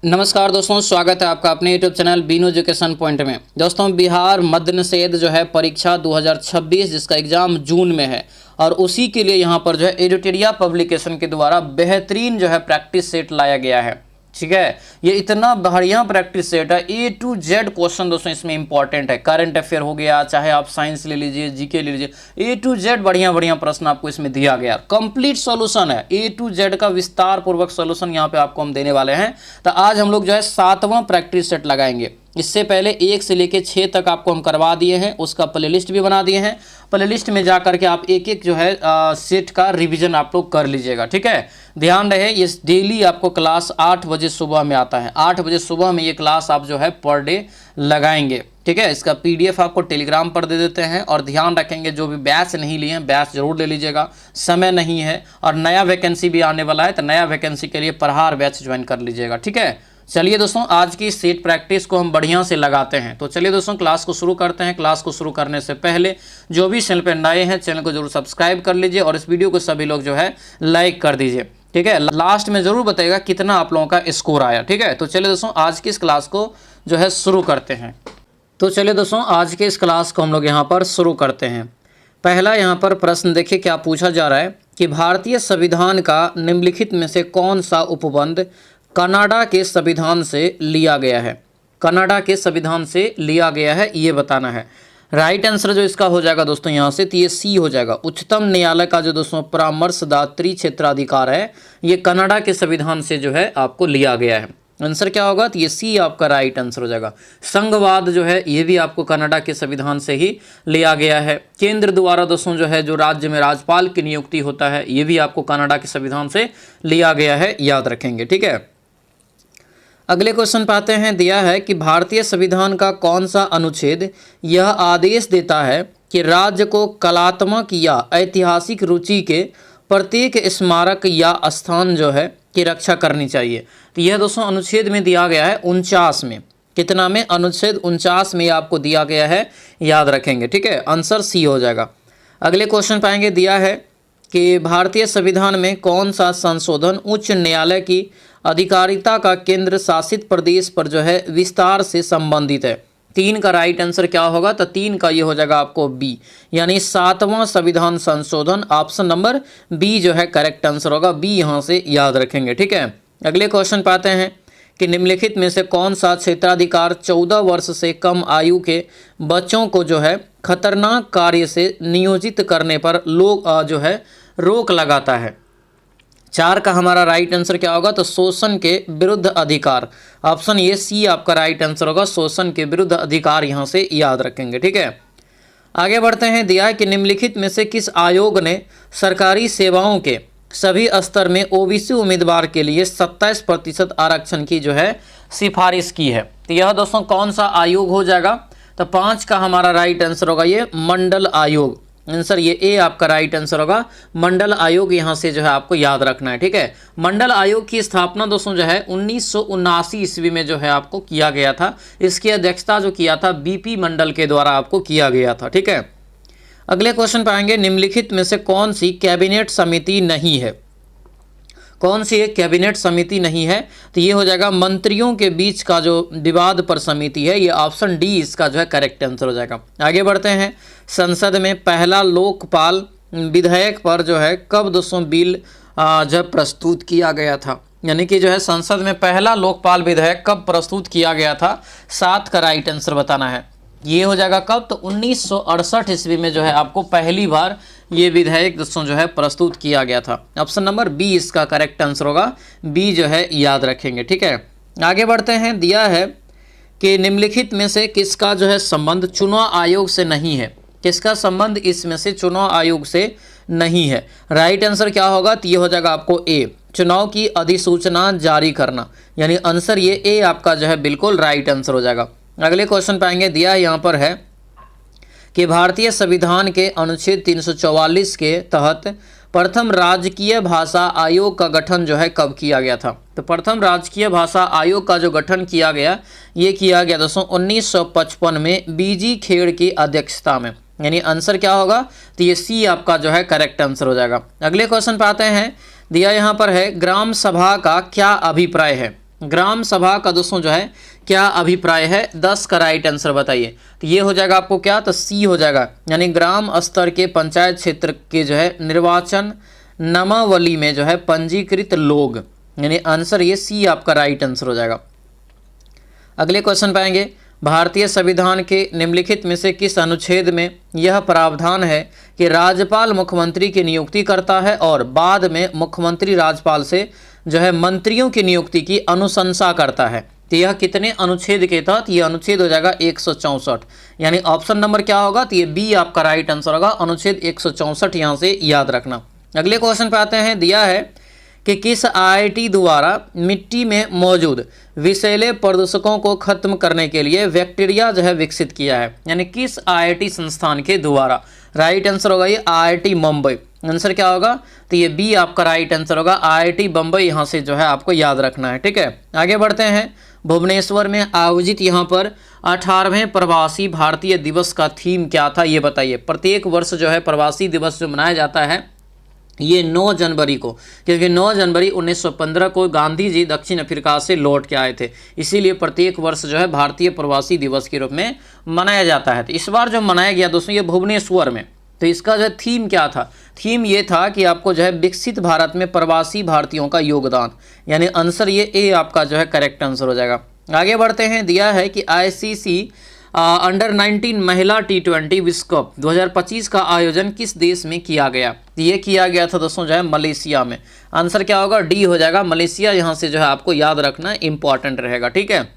नमस्कार दोस्तों, स्वागत है आपका अपने YouTube channel Bino education point में। दोस्तों, बिहार मद्य निषेध जो है परीक्षा 2026 जिसका एग्ज़ाम जून में है और उसी के लिए यहाँ पर जो है एडिटोरिया पब्लिकेशन के द्वारा बेहतरीन जो है प्रैक्टिस सेट लाया गया है। ठीक है, ये इतना बढ़िया प्रैक्टिस सेट है। A to Z क्वेश्चन दोस्तों इसमें इंपॉर्टेंट है। करंट अफेयर हो गया, चाहे आप साइंस ले लीजिए, जीके ले लीजिए, A to Z बढ़िया बढ़िया प्रश्न आपको इसमें दिया गया। कंप्लीट सॉल्यूशन है, A to Z का विस्तार पूर्वक सॉल्यूशन यहाँ पे आपको हम देने वाले हैं। तो आज हम लोग जो है 7वां प्रैक्टिस सेट लगाएंगे। इससे पहले 1 से लेकर 6 तक आपको हम करवा दिए हैं, उसका प्लेलिस्ट भी बना दिए हैं। प्लेलिस्ट में जा करके आप एक एक जो है सेट का रिवीजन आप लोग कर लीजिएगा। ठीक है, ध्यान रहे ये डेली आपको क्लास 8 बजे सुबह में आता है। 8 बजे सुबह में ये क्लास आप जो है पर डे लगाएंगे। ठीक है, इसका PDF आपको टेलीग्राम पर दे देते हैं। और ध्यान रखेंगे जो भी बैच नहीं लिए हैं बैच जरूर ले लीजिएगा, समय नहीं है। और नया वैकेंसी भी आने वाला है, तो नया वैकेंसी के लिए प्रहार बैच ज्वाइन कर लीजिएगा। ठीक है, चलिए दोस्तों आज की सेट प्रैक्टिस को हम बढ़िया से लगाते हैं। तो चलिए दोस्तों क्लास को शुरू करते हैं। क्लास को शुरू करने से पहले जो भी चैनल पर नए हैं चैनल को जरूर सब्सक्राइब कर लीजिए और इस वीडियो को सभी लोग जो है लाइक कर दीजिए। ठीक है, लास्ट में जरूर बताइएगा कितना आप लोगों का स्कोर आया। ठीक है, तो चलिए दोस्तों आज की इस क्लास को जो है शुरू करते हैं। तो चलिए दोस्तों आज के इस क्लास को हम लोग यहाँ पर शुरू करते हैं। पहला यहाँ पर प्रश्न देखिए क्या पूछा जा रहा है कि भारतीय संविधान का निम्नलिखित में से कौन सा उपबंध कनाडा के संविधान से लिया गया है। कनाडा के संविधान से लिया गया है, ये बताना है। राइट आंसर जो इसका हो जाएगा दोस्तों यहाँ से, तो ये सी हो जाएगा। उच्चतम न्यायालय का जो दोस्तों परामर्शदात्री क्षेत्राधिकार है ये कनाडा के संविधान से जो है आपको लिया गया है। आंसर क्या होगा, तो ये सी आपका राइट आंसर हो जाएगा। संघवाद जो है ये भी आपको कनाडा के संविधान से ही लिया गया है। केंद्र द्वारा दोस्तों जो है जो राज्य में राज्यपाल की नियुक्ति होता है ये भी आपको कनाडा के संविधान से लिया गया है, याद रखेंगे। ठीक है, अगले क्वेश्चन पाते हैं। दिया है कि भारतीय संविधान का कौन सा अनुच्छेद यह आदेश देता है कि राज्य को कलात्मक या ऐतिहासिक रुचि के प्रत्येक स्मारक या स्थान जो है की रक्षा करनी चाहिए। तो यह दोस्तों अनुच्छेद में दिया गया है 49 में। कितना में? अनुच्छेद 49 में आपको दिया गया है, याद रखेंगे। ठीक है, आंसर सी हो जाएगा। अगले क्वेश्चन पाएंगे। दिया है कि भारतीय संविधान में कौन सा संशोधन उच्च न्यायालय की अधिकारिता का केंद्र शासित प्रदेश पर जो है विस्तार से संबंधित है। 3 का राइट आंसर क्या होगा, तो 3 का ये हो जाएगा आपको बी, यानी 7वां संविधान संशोधन। ऑप्शन नंबर बी जो है करेक्ट आंसर होगा, बी यहाँ से याद रखेंगे। ठीक है, अगले क्वेश्चन पाते हैं कि निम्नलिखित में से कौन सा क्षेत्राधिकार 14 वर्ष से कम आयु के बच्चों को जो है खतरनाक कार्य से नियोजित करने पर लोग जो है रोक लगाता है। 4 का हमारा राइट आंसर क्या होगा, तो शोषण के विरुद्ध अधिकार। ऑप्शन ये सी आपका राइट आंसर होगा, शोषण के विरुद्ध अधिकार यहाँ से याद रखेंगे। ठीक है, आगे बढ़ते हैं। दिया है कि निम्नलिखित में से किस आयोग ने सरकारी सेवाओं के सभी स्तर में OBC उम्मीदवार के लिए 27% आरक्षण की जो है सिफारिश की है। तो यह दोस्तों कौन सा आयोग हो जाएगा, तो 5 का हमारा राइट आंसर होगा ये मंडल आयोग। आंसर ये ए आपका राइट आंसर होगा, मंडल आयोग यहाँ से जो है आपको याद रखना है। ठीक है, मंडल आयोग की स्थापना दोस्तों जो है 1979 ईस्वी में जो है आपको किया गया था। इसकी अध्यक्षता जो किया था BP मंडल के द्वारा आपको किया गया था। ठीक है, अगले क्वेश्चन पाएंगे। निम्नलिखित में से कौन सी कैबिनेट समिति नहीं है? कौन सी एक कैबिनेट समिति नहीं है, तो ये हो जाएगा मंत्रियों के बीच का जो विवाद पर समिति है, ये ऑप्शन डी इसका जो है करेक्ट आंसर हो जाएगा। आगे बढ़ते हैं। संसद में पहला लोकपाल विधेयक पर जो है कब दोस्तों बिल जब प्रस्तुत किया गया था, यानी कि जो है संसद में पहला लोकपाल विधेयक कब प्रस्तुत किया गया था? 7 का राइट आंसर बताना है। ये हो जाएगा कब, तो 1968 ईस्वी में जो है आपको पहली बार ये विधेयक दोस्तों जो है प्रस्तुत किया गया था। ऑप्शन नंबर बी इसका करेक्ट आंसर होगा, बी जो है याद रखेंगे। ठीक है, आगे बढ़ते हैं। दिया है कि निम्नलिखित में से किसका जो है संबंध चुनाव आयोग से नहीं है? किसका संबंध इसमें से चुनाव आयोग से नहीं है? राइट आंसर क्या होगा, तो ये हो जाएगा आपको ए, चुनाव की अधिसूचना जारी करना, यानी आंसर ये ए आपका जो है बिल्कुल राइट आंसर हो जाएगा। अगले क्वेश्चन पाएंगे। दिया यहाँ पर है कि भारतीय संविधान के अनुच्छेद 344 के तहत प्रथम राजकीय भाषा आयोग का गठन जो है कब किया गया था? तो प्रथम राजकीय भाषा आयोग का जो गठन किया गया ये किया गया दोस्तों 1955 में BG खेड़ की अध्यक्षता में, यानी आंसर क्या होगा, तो ये सी आपका जो है करेक्ट आंसर हो जाएगा। अगले क्वेश्चन पे आते हैं। दिया यहाँ पर है ग्राम सभा का क्या अभिप्राय है, ग्राम सभा का दोस्तों जो है क्या अभिप्राय है? 10 का राइट आंसर बताइए। तो ये हो जाएगा आपको क्या, तो सी हो जाएगा, यानी ग्राम स्तर के पंचायत क्षेत्र के जो है निर्वाचन नामावली में जो है पंजीकृत लोग, यानी आंसर ये सी आपका राइट आंसर हो जाएगा। अगले क्वेश्चन पाएंगे, भारतीय संविधान के निम्नलिखित में से किस अनुच्छेद में यह प्रावधान है कि राज्यपाल मुख्यमंत्री की नियुक्ति करता है और बाद में मुख्यमंत्री राज्यपाल से जो है मंत्रियों की नियुक्ति की अनुशंसा करता है? तो यह कितने अनुच्छेद के तहत? यह अनुच्छेद हो जाएगा 164, यानी ऑप्शन नंबर क्या होगा, तो ये बी आपका राइट आंसर होगा, अनुच्छेद 164 यहाँ से याद रखना। अगले क्वेश्चन पे आते हैं, दिया है कि किस आईआईटी द्वारा मिट्टी में मौजूद विषैले प्रदूषकों को खत्म करने के लिए बैक्टीरिया जो है विकसित किया है? यानी किस आईआईटी संस्थान के द्वारा? राइट आंसर होगा ये आईआईटी मुंबई। आंसर क्या होगा, तो ये बी आपका राइट आंसर होगा, आईआईटी बम्बई यहाँ से जो है आपको याद रखना है। ठीक है, आगे बढ़ते हैं। भुवनेश्वर में आयोजित यहाँ पर 18वें प्रवासी भारतीय दिवस का थीम क्या था, ये बताइए। प्रत्येक वर्ष जो है प्रवासी दिवस जो मनाया जाता है ये 9 जनवरी को, क्योंकि 9 जनवरी 1915 को गांधी जी दक्षिण अफ्रीका से लौट के आए थे, इसीलिए प्रत्येक वर्ष जो है भारतीय प्रवासी दिवस के रूप में मनाया जाता है। तो इस बार जो मनाया गया दोस्तों ये भुवनेश्वर में, तो इसका जो थीम क्या था? थीम ये था कि आपको जो है विकसित भारत में प्रवासी भारतीयों का योगदान, यानी आंसर ये ए आपका जो है करेक्ट आंसर हो जाएगा। आगे बढ़ते हैं, दिया है कि आईसीसी अंडर 19 महिला T20 विश्व कप 2025 का आयोजन किस देश में किया गया? ये किया गया था दोस्तों जो है मलेशिया में। आंसर क्या होगा, डी हो जाएगा, मलेशिया यहाँ से जो है आपको याद रखना इंपॉर्टेंट रहेगा। ठीक है,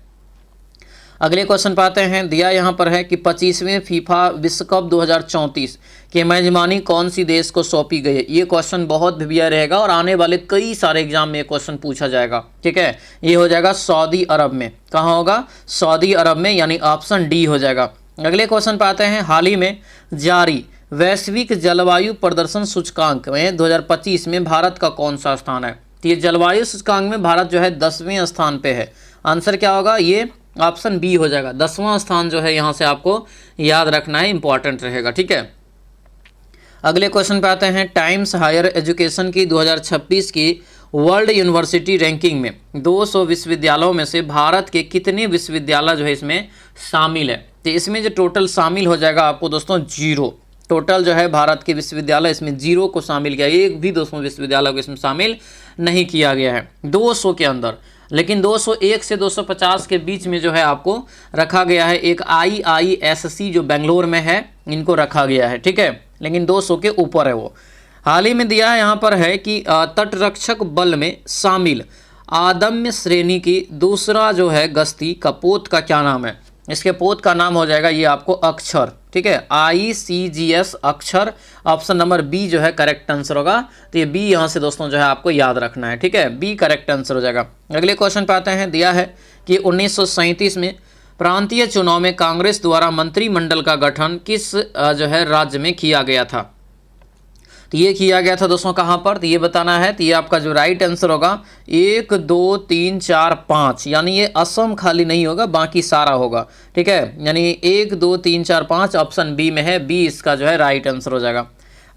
अगले क्वेश्चन पाते हैं। दिया यहाँ पर है कि 25वें फीफा विश्व कप 2034 की मेजबानी कौन सी देश को सौंपी गई है? ये क्वेश्चन बहुत भिविया रहेगा और आने वाले कई सारे एग्जाम में ये क्वेश्चन पूछा जाएगा। ठीक है, ये हो जाएगा सऊदी अरब में। कहाँ होगा? सऊदी अरब में, यानी ऑप्शन डी हो जाएगा। अगले क्वेश्चन पाते हैं, हाल ही में जारी वैश्विक जलवायु प्रदर्शन सूचकांक में 2025 में भारत का कौन सा स्थान है? तो ये जलवायु सूचकांक में भारत जो है 10वें स्थान पे है। आंसर क्या होगा, ये ऑप्शन बी हो जाएगा, 10वां स्थान जो है यहाँ से आपको याद रखना है, इंपॉर्टेंट रहेगा। ठीक है, अगले क्वेश्चन पे आते हैं। टाइम्स हायर एजुकेशन की 2026 की वर्ल्ड यूनिवर्सिटी रैंकिंग में 200 विश्वविद्यालयों में से भारत के कितने विश्वविद्यालय जो है इसमें शामिल है? तो इसमें जो टोटल शामिल हो जाएगा आपको दोस्तों 0। टोटल जो है भारत के विश्वविद्यालय इसमें 0 को शामिल किया, एक भी दोस्तों विश्वविद्यालय को इसमें शामिल नहीं किया गया है 200 के अंदर। लेकिन 201 से 250 के बीच में जो है आपको रखा गया है। एक IISC जो बेंगलोर में है, इनको रखा गया है। ठीक है, लेकिन 200 के ऊपर है वो। हाल ही में दिया है यहाँ पर है कि तटरक्षक बल में शामिल आदम्य श्रेणी की दूसरा जो है गश्ती का पोत का क्या नाम है? इसके पोत का नाम हो जाएगा ये आपको अक्षर। ठीक है, ICGS अक्षर, ऑप्शन नंबर बी जो है करेक्ट आंसर होगा। तो ये बी यहाँ से दोस्तों जो है आपको याद रखना है। ठीक है, बी करेक्ट आंसर हो जाएगा। अगले क्वेश्चन पे आते हैं। दिया है कि 1937 में प्रांतीय चुनाव में कांग्रेस द्वारा मंत्रिमंडल का गठन किस जो है राज्य में किया गया था? तो ये किया गया था दोस्तों कहाँ पर? तो ये बताना है। तो ये आपका जो राइट आंसर होगा 1 2 3 4 5, यानी ये असम खाली नहीं होगा, बाकी सारा होगा। ठीक है, यानी 1 2 3 4 5 ऑप्शन बी में है, बी इसका जो है राइट आंसर हो जाएगा।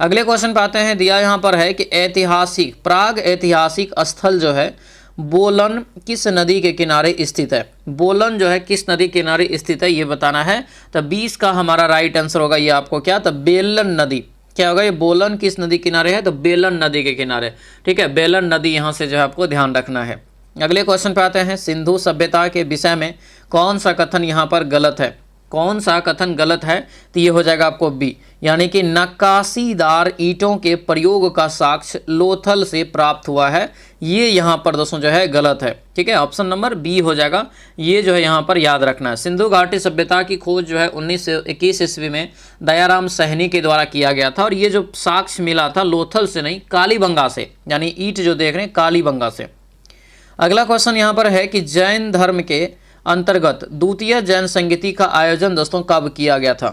अगले क्वेश्चन पे आते हैं। दिया यहाँ पर है कि ऐतिहासिक प्राग ऐतिहासिक स्थल जो है बोलन किस नदी के किनारे स्थित है? बोलन जो है किस नदी के किनारे स्थित है ये बताना है। तो 20 का हमारा राइट आंसर होगा ये आपको क्या? तो बेलन नदी। क्या होगा ये? बोलन किस नदी किनारे है? तो बेलन नदी के किनारे। ठीक है, बेलन नदी यहाँ से जो है आपको ध्यान रखना है। अगले क्वेश्चन पे आते हैं। सिंधु सभ्यता के विषय में कौन सा कथन यहाँ पर गलत है? कौन सा कथन गलत है? तो ये हो जाएगा आपको बी, यानी कि नक्काशीदार ईंटों के प्रयोग का साक्ष्य लोथल से प्राप्त हुआ है। ये यहाँ पर दोस्तों जो है गलत है। ठीक है, ऑप्शन नंबर बी हो जाएगा, ये जो है यहाँ पर याद रखना है। सिंधु घाटी सभ्यता की खोज जो है 1921 ईस्वी में दयाराम सहनी के द्वारा किया गया था, और ये जो साक्ष्य मिला था लोथल से नहीं कालीबंगा से, यानी ईंट जो देख रहे हैं कालीबंगा से। अगला क्वेश्चन यहाँ पर है कि जैन धर्म के अंतर्गत द्वितीय जैन संगीति का आयोजन दोस्तों कब किया गया था?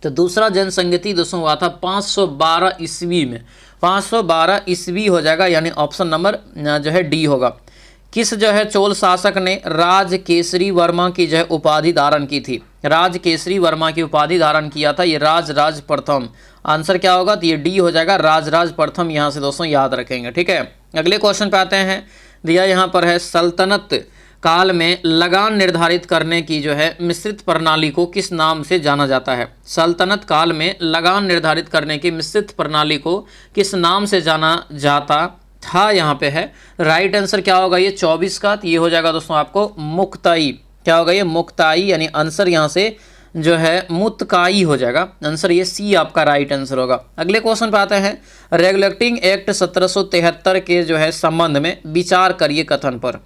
तो दूसरा जैन संगीति दोस्तों हुआ था 512 ईस्वी में। 512 ईस्वी हो जाएगा, यानी ऑप्शन नंबर जो है डी होगा। किस जो है चोल शासक ने राज केसरी वर्मा की जो है उपाधि धारण की थी? राज केसरी वर्मा की उपाधि धारण किया था ये राज प्रथम। आंसर क्या होगा? तो ये डी हो जाएगा, राज प्रथम यहाँ से दोस्तों याद रखेंगे। ठीक है, अगले क्वेश्चन पे आते हैं। दिया यहाँ पर है सल्तनत काल में लगान निर्धारित करने की जो है मिश्रित प्रणाली को किस नाम से जाना जाता है। सल्तनत काल में लगान निर्धारित करने की मिश्रित प्रणाली को किस नाम से जाना जाता था, यहाँ पे है। राइट आंसर क्या होगा ये 24 का, तो ये हो जाएगा दोस्तों आपको मुक्ताई। क्या होगा ये मुक्ताई, यानी आंसर यहाँ से जो है मुतकाई हो जाएगा। आंसर ये सी आपका राइट आंसर होगा। अगले क्वेश्चन पे आते हैं। रेगुलेटिंग एक्ट 1773 के जो है संबंध में विचार करिए कथन पर।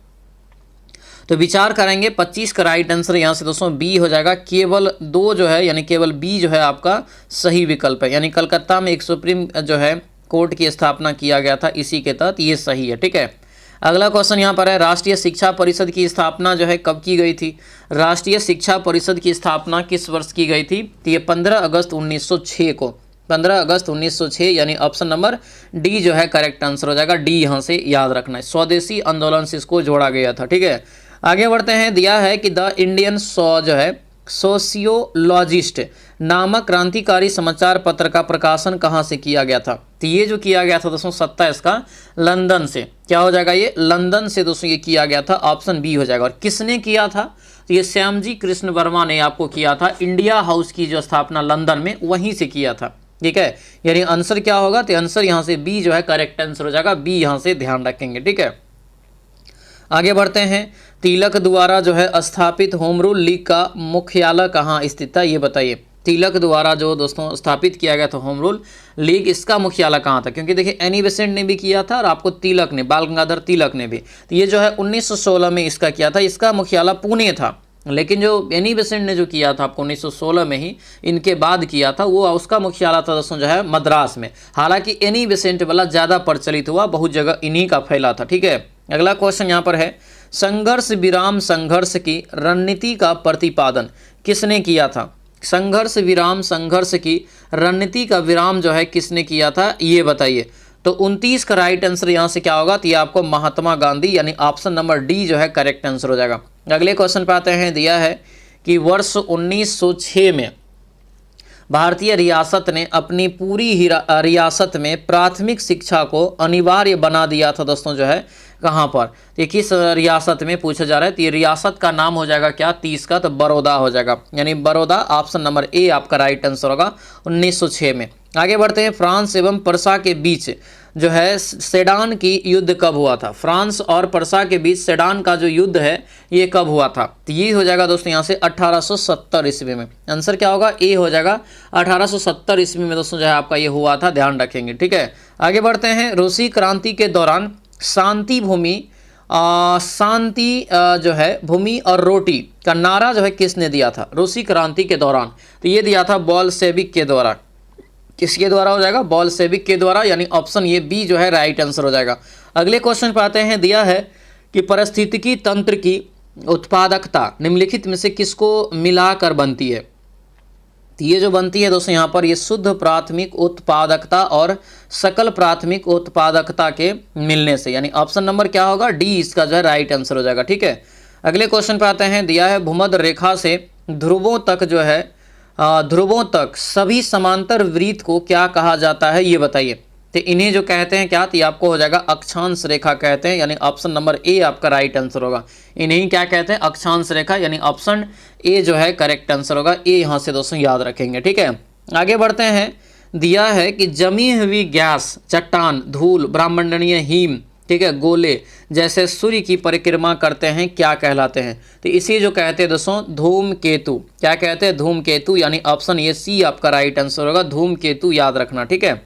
तो विचार करेंगे 25 का राइट आंसर यहाँ से दोस्तों बी हो जाएगा। केवल 2 जो है यानी केवल बी जो है आपका सही विकल्प है, यानी कलकत्ता में एक सुप्रीम जो है कोर्ट की स्थापना किया गया था, इसी के तहत ये सही है। ठीक है, अगला क्वेश्चन यहाँ पर है। राष्ट्रीय शिक्षा परिषद की स्थापना जो है कब की गई थी। राष्ट्रीय शिक्षा परिषद की स्थापना किस वर्ष की गई थी, तो ये 15 अगस्त 1906 को, 15 अगस्त 1906, यानी ऑप्शन नंबर डी जो है करेक्ट आंसर हो जाएगा। डी यहाँ से याद रखना है, स्वदेशी आंदोलन से इसको जोड़ा गया था। ठीक है, आगे बढ़ते हैं। दिया है कि द इंडियन जो है सोशियोलॉजिस्ट नामक क्रांतिकारी समाचार पत्र का प्रकाशन कहाँ से किया गया था। तो ये जो किया गया था दोस्तों 27 का लंदन से। क्या हो जाएगा ये लंदन से दोस्तों ये किया गया था, ऑप्शन बी हो जाएगा। और किसने किया था, तो ये श्यामजी कृष्ण वर्मा ने आपको किया था। इंडिया हाउस की जो स्थापना लंदन में वहीं से किया था। ठीक है, यानी आंसर क्या होगा, तो आंसर यहाँ से बी जो है करेक्ट आंसर हो जाएगा। बी यहाँ से ध्यान रखेंगे। ठीक है, आगे बढ़ते हैं। तिलक द्वारा जो है स्थापित होम रूल लीग का मुख्यालय कहाँ स्थित था, ये बताइए। तिलक द्वारा जो दोस्तों स्थापित किया गया था होम रूल लीग, इसका मुख्यालय कहाँ था, क्योंकि देखिए एनी बेसेंट ने भी किया था और आपको तिलक ने, बाल गंगाधर तिलक ने भी। तो ये जो है 1916 में इसका किया था, इसका मुख्यालय पुणे था। लेकिन जो एनी बेसेंट ने जो किया था आपको 1916 में ही इनके बाद किया था, वो उसका मुख्यालय था दोस्तों जो है मद्रास में। हालांकि एनी बेसेंट वाला ज़्यादा प्रचलित हुआ, बहुत जगह इन्हीं का फैला था। ठीक है, अगला क्वेश्चन यहाँ पर है। संघर्ष विराम संघर्ष की रणनीति का प्रतिपादन किसने किया था। संघर्ष विराम संघर्ष की रणनीति का विराम जो है किसने किया था, ये बताइए। तो 29 का राइट आंसर यहाँ से क्या होगा, तो ये आपको महात्मा गांधी, यानी ऑप्शन नंबर डी जो है करेक्ट आंसर हो जाएगा। अगले क्वेश्चन पे आते हैं। दिया है कि वर्ष 1906 में भारतीय रियासत ने अपनी पूरी रियासत में प्राथमिक शिक्षा को अनिवार्य बना दिया था दोस्तों जो है कहाँ पर। तो किस रियासत में पूछा जा रहा है, तो ये रियासत का नाम हो जाएगा क्या 30 का, तो बड़ौदा हो जाएगा, यानी बड़ौदा ऑप्शन नंबर ए आपका राइट आंसर होगा 1906 में। आगे बढ़ते हैं। फ्रांस एवं पर्सा के बीच जो है सेडान की युद्ध कब हुआ था। फ्रांस और पर्सा के बीच सेडान का जो युद्ध है ये कब हुआ था, तो ये हो जाएगा दोस्तों यहाँ से 1870 ईस्वी में। आंसर क्या होगा, ए हो जाएगा। 1870 ईस्वी में दोस्तों जो है आपका ये हुआ था, ध्यान रखेंगे। ठीक है, आगे बढ़ते हैं। रूसी क्रांति के दौरान शांति भूमि जो है भूमि और रोटी का नारा जो है किसने दिया था रूसी क्रांति के दौरान, तो ये दिया था बोल्शेविक के द्वारा। किसके द्वारा हो जाएगा, बोल्शेविक के द्वारा, यानी ऑप्शन ये बी जो है राइट आंसर हो जाएगा। अगले क्वेश्चन पर आते हैं। दिया है कि पारिस्थितिकी तंत्र की उत्पादकता निम्नलिखित में से किसको मिलाकर बनती है। तो ये जो बनती है दोस्तों यहाँ पर, ये शुद्ध प्राथमिक उत्पादकता और सकल प्राथमिक उत्पादकता के मिलने से, यानी ऑप्शन नंबर क्या होगा, डी इसका जो है राइट आंसर हो जाएगा। ठीक है, अगले क्वेश्चन पे आते हैं। दिया है भूमध्य रेखा से ध्रुवों तक जो है ध्रुवों तक सभी समांतर वृत्त को क्या कहा जाता है, ये बताइए। तो इन्हें जो कहते हैं क्या, तो ये आपको हो जाएगा अक्षांश रेखा कहते हैं, यानी ऑप्शन नंबर ए आपका राइट आंसर होगा। इन्हें क्या कहते हैं, अक्षांश रेखा, यानी ऑप्शन ए जो है करेक्ट आंसर होगा। ए यहाँ से दोस्तों याद रखेंगे। ठीक है, आगे बढ़ते हैं। दिया है कि जमी हुई गैस, चट्टान, धूल, ब्रह्मांडीय हिम, ठीक है, गोले जैसे सूर्य की परिक्रमा करते हैं, क्या कहलाते हैं। तो इसी जो कहते हैं दोस्तों धूमकेतु। क्या कहते हैं, धूमकेतु, यानी ऑप्शन ये सी आपका राइट आंसर होगा। धूमकेतु याद रखना। ठीक है,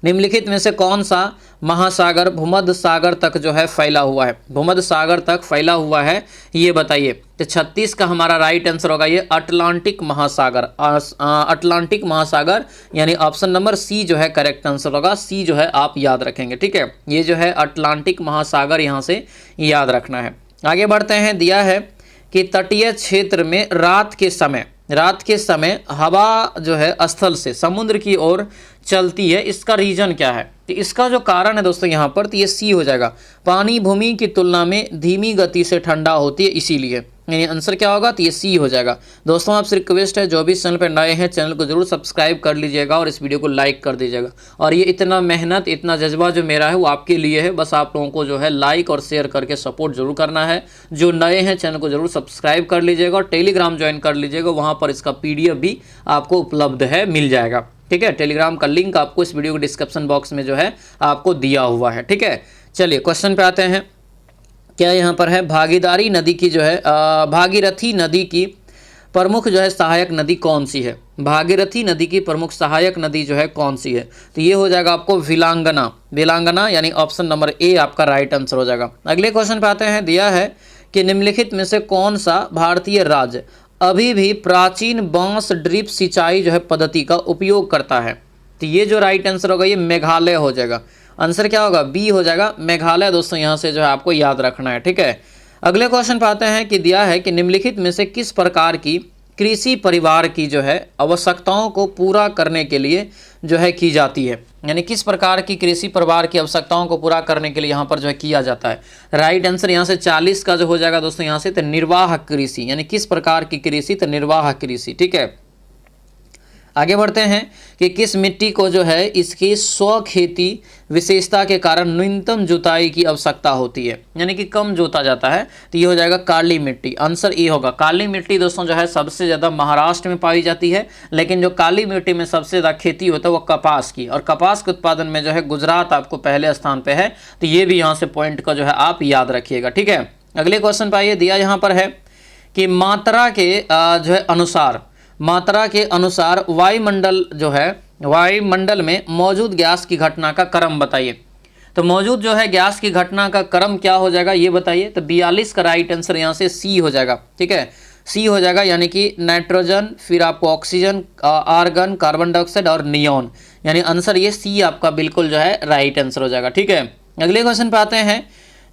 निम्नलिखित में से कौन सा महासागर भूमध्य सागर तक जो है फैला हुआ है, भूमध्य सागर तक फैला हुआ है, ये बताइए। तो 36 का हमारा राइट आंसर होगा ये अटलांटिक महासागर। अटलांटिक महासागर, यानी ऑप्शन नंबर सी जो है करेक्ट आंसर होगा। सी जो है आप याद रखेंगे। ठीक है, ये जो है अटलांटिक महासागर यहाँ से याद रखना है। आगे बढ़ते हैं। दिया है कि तटीय क्षेत्र में रात के समय हवा जो है स्थल से समुद्र की ओर चलती है, इसका रीजन क्या है। तो इसका जो कारण है दोस्तों यहाँ पर, तो ये सी हो जाएगा। पानी भूमि की तुलना में धीमी गति से ठंडा होती है, इसीलिए यानी आंसर क्या होगा, तो ये सी हो जाएगा। दोस्तों आपसे रिक्वेस्ट है, जो भी चैनल पर नए हैं चैनल को जरूर सब्सक्राइब कर लीजिएगा और इस वीडियो को लाइक कर दीजिएगा। और ये इतना मेहनत, इतना जज्बा जो मेरा है वो आपके लिए है, बस आप लोगों को जो है लाइक और शेयर करके सपोर्ट जरूर करना है। जो नए हैं चैनल को जरूर सब्सक्राइब कर लीजिएगा और टेलीग्राम ज्वाइन कर लीजिएगा, वहाँ पर इसका PDF भी आपको उपलब्ध है, मिल जाएगा। ठीक है, टेलीग्राम का लिंक आपको इस वीडियो के डिस्क्रिप्शन बॉक्स में जो है आपको दिया हुआ है। ठीक है, चलिए क्वेश्चन पे आते हैं। क्या यहाँ पर है, भागीदारी नदी की जो है भागीरथी नदी की प्रमुख जो है सहायक नदी कौन सी है? भागीरथी नदी की प्रमुख सहायक नदी जो है कौन सी है? तो ये हो जाएगा आपको विलांगना, यानी ऑप्शन नंबर ए आपका राइट आंसर हो जाएगा। अगले क्वेश्चन पे आते हैं। दिया है कि निम्नलिखित में से कौन सा भारतीय राज्य अभी भी प्राचीन बांस ड्रिप सिंचाई जो है पद्धति का उपयोग करता है? तो ये जो राइट आंसर होगा ये मेघालय हो जाएगा। आंसर क्या होगा, बी हो जाएगा, मेघालय। दोस्तों यहाँ से जो है आपको याद रखना है। ठीक है, अगले क्वेश्चन पे आते हैं कि दिया है कि निम्नलिखित में से किस प्रकार की कृषि परिवार की जो है आवश्यकताओं को पूरा करने के लिए जो है की जाती है? यानी किस प्रकार की कृषि परिवार की आवश्यकताओं को पूरा करने के लिए यहाँ पर जो है किया जाता है? राइट आंसर यहाँ से 40 का जो हो जाएगा दोस्तों यहाँ से, तो निर्वाह कृषि। यानी किस प्रकार की कृषि, तो निर्वाह कृषि। ठीक है, आगे बढ़ते हैं कि किस मिट्टी को जो है इसकी स्वखेती विशेषता के कारण न्यूनतम जुताई की आवश्यकता होती है, यानी कि कम जोता जाता है? तो ये हो जाएगा काली मिट्टी। आंसर ए होगा। काली मिट्टी दोस्तों जो है सबसे ज़्यादा महाराष्ट्र में पाई जाती है, लेकिन जो काली मिट्टी में सबसे ज़्यादा खेती होता है वो कपास की, और कपास के उत्पादन में जो है गुजरात आपको पहले स्थान पर है। तो ये भी यहाँ से पॉइंट का जो है आप याद रखिएगा। ठीक है, अगले क्वेश्चन पर आइए। दिया यहाँ पर है कि मात्रा के अनुसार वायुमंडल में मौजूद गैस की घटना का क्रम बताइए। तो मौजूद जो है गैस की घटना का क्रम क्या हो जाएगा ये बताइए। तो 42 का राइट आंसर यहाँ से सी हो जाएगा। ठीक है, सी हो जाएगा, यानी कि नाइट्रोजन, फिर आपको ऑक्सीजन, आर्गन, कार्बन डाइऑक्साइड और नियॉन। यानी आंसर ये सी आपका बिल्कुल जो है राइट आंसर हो जाएगा। ठीक है, अगले क्वेश्चन पे आते हैं।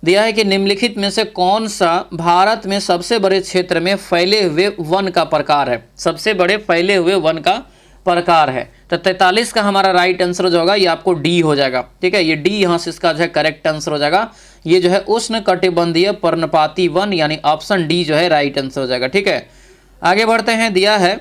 दिया है कि निम्नलिखित में से कौन सा भारत में सबसे बड़े क्षेत्र में फैले हुए वन का प्रकार है? सबसे बड़े फैले हुए वन का प्रकार है। तो 43 का हमारा राइट आंसर जो होगा ये आपको डी हो जाएगा। ठीक है, ये डी यहाँ से इसका जो है करेक्ट आंसर हो जाएगा। ये जो है उष्ण कटिबंधीय पर्णपाती वन, यानी ऑप्शन डी जो है राइट आंसर हो जाएगा। ठीक है, आगे बढ़ते हैं। दिया है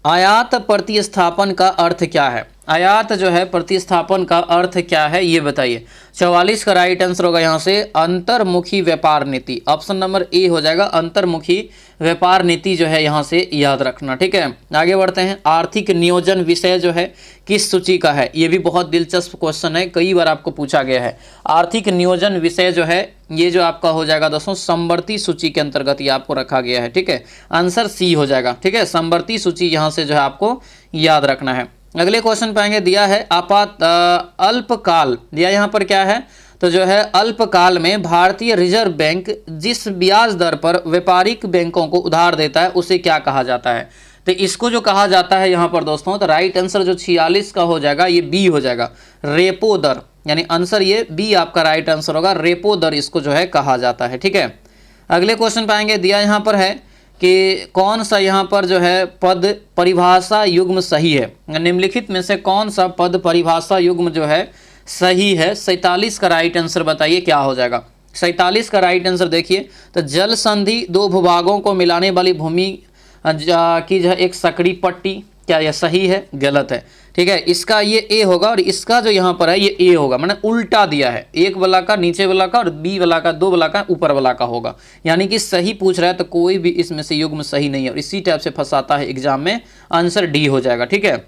आयात प्रतिस्थापन का अर्थ क्या है? आयात जो है प्रतिस्थापन का अर्थ क्या है ये बताइए। 44 का राइट आंसर होगा यहाँ से अंतर्मुखी व्यापार नीति। ऑप्शन नंबर ए हो जाएगा, अंतर्मुखी व्यापार नीति जो है यहाँ से याद रखना। ठीक है, आगे बढ़ते हैं। आर्थिक नियोजन विषय जो है किस सूची का है? ये भी बहुत दिलचस्प क्वेश्चन है, कई बार आपको पूछा गया है। आर्थिक नियोजन विषय जो है ये जो आपका हो जाएगा दोस्तों समवर्ती सूची के अंतर्गत ये आपको रखा गया है। ठीक है, आंसर सी हो जाएगा। ठीक है, समवर्ती सूची यहाँ से जो है आपको याद रखना है। अगले क्वेश्चन पाएंगे। दिया है अल्पकाल। दिया यहाँ पर क्या है, तो जो है अल्पकाल में भारतीय रिजर्व बैंक जिस ब्याज दर पर व्यापारिक बैंकों को उधार देता है उसे क्या कहा जाता है? तो इसको जो कहा जाता है यहाँ पर दोस्तों, तो राइट आंसर जो 46 का हो जाएगा ये बी हो जाएगा, रेपो दर। यानी आंसर ये बी आपका राइट आंसर होगा, रेपो दर इसको जो है कहा जाता है। ठीक है, अगले क्वेश्चन पाएंगे। दिया यहाँ पर है कि कौन सा यहाँ पर जो है पद परिभाषा युग्म सही है? निम्नलिखित में से कौन सा पद परिभाषा युग्म जो है सही है? 47 का राइट आंसर बताइए क्या हो जाएगा। 47 का राइट आंसर देखिए, तो जल संधि दो भूभागों को मिलाने वाली भूमि की जो है एक सकड़ी पट्टी, क्या यह सही है? गलत है। ठीक है, इसका ये ए होगा और इसका जो यहाँ पर है ये ए होगा, मैंने उल्टा दिया है, एक वाला का नीचे वाला का और बी वाला का दो वाला का ऊपर वाला का होगा, यानी कि सही पूछ रहा है तो कोई भी इसमें से युग्म सही नहीं है और इसी टाइप से फंसाता है एग्जाम में। आंसर डी हो जाएगा। ठीक है,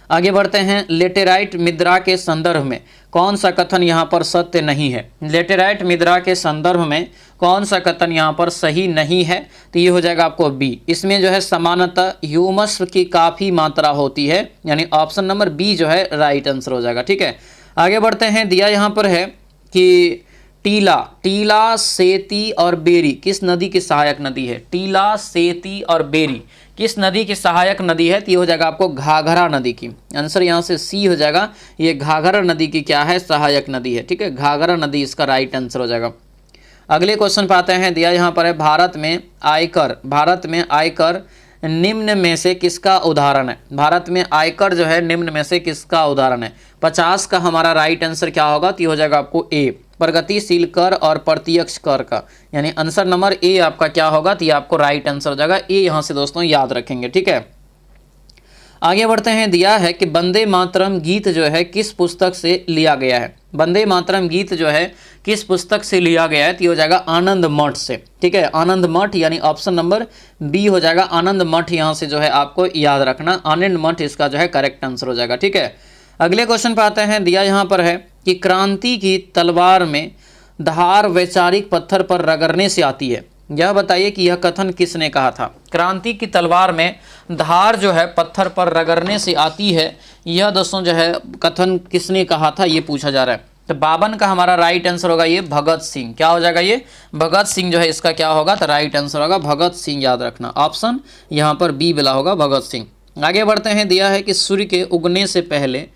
आगे बढ़ते हैं। लेटेराइट मुद्रा के संदर्भ में कौन सा कथन यहाँ पर सत्य नहीं है? लेटेराइट मुद्रा के संदर्भ में कौन सा कथन यहाँ पर सही नहीं है? तो ये हो जाएगा आपको बी। इसमें जो है समानतः ह्यूमस की काफ़ी मात्रा होती है, यानी ऑप्शन नंबर बी जो है राइट आंसर हो जाएगा। ठीक है, आगे बढ़ते हैं। दिया यहाँ पर है कि टीला, सेती और बेरी किस नदी की सहायक नदी है? टीला, सेती और बेरी किस नदी की सहायक नदी है? तो ये हो जाएगा आपको घाघरा नदी की। आंसर यहाँ से सी हो जाएगा, ये घाघरा नदी की क्या है? सहायक नदी है। ठीक है, घाघरा नदी इसका राइट आंसर हो जाएगा। अगले क्वेश्चन पे आते हैं। दिया यहाँ पर है भारत में आयकर निम्न में से किसका उदाहरण है? भारत में आयकर जो है निम्न में से किसका उदाहरण है? 50 का हमारा राइट आंसर क्या होगा? तो ये हो जाएगा आपको ए। प्रगतिशील कर और प्रत्यक्ष कर का, यानी आंसर नंबर ए आपका क्या होगा, तो ये आपको राइट आंसर हो जाएगा। ए यहाँ से दोस्तों याद रखेंगे, ठीक है। आगे बढ़ते हैं, दिया है कि वंदे मातरम गीत जो है किस पुस्तक से लिया गया है। वंदे मातरम गीत जो है किस पुस्तक से लिया गया है, तो ये हो जाएगा आनंद मठ से, ठीक है। आनंद मठ यानी ऑप्शन नंबर बी हो जाएगा, आनंद मठ यहाँ से जो है आपको याद रखना, आनंद मठ इसका जो है करेक्ट आंसर हो जाएगा, ठीक है। अगले क्वेश्चन पे आते हैं, दिया यहाँ पर है कि क्रांति की तलवार में धार वैचारिक पत्थर पर रगड़ने से आती है। यह बताइए कि यह कथन किसने कहा था। क्रांति की तलवार में धार जो है पत्थर पर रगड़ने से आती है, यह दोस्तों जो है कथन किसने कहा था, ये पूछा जा रहा है। तो 52 का हमारा राइट आंसर होगा ये भगत सिंह। क्या हो जाएगा, ये भगत सिंह जो है इसका क्या होगा, तो राइट आंसर होगा भगत सिंह, याद रखना। ऑप्शन यहाँ पर बी वाला होगा, भगत सिंह। आगे बढ़ते हैं, दिया है कि सूर्य के उगने से पहले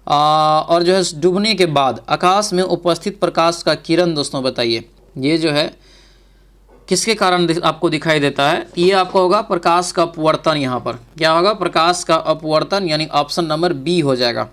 और जो है डूबने के बाद आकाश में उपस्थित प्रकाश का किरण दोस्तों बताइए, ये जो है किसके कारण आपको दिखाई देता है। ये आपको होगा प्रकाश का अपवर्तन, यहाँ पर क्या होगा, प्रकाश का अपवर्तन, यानी ऑप्शन नंबर बी हो जाएगा।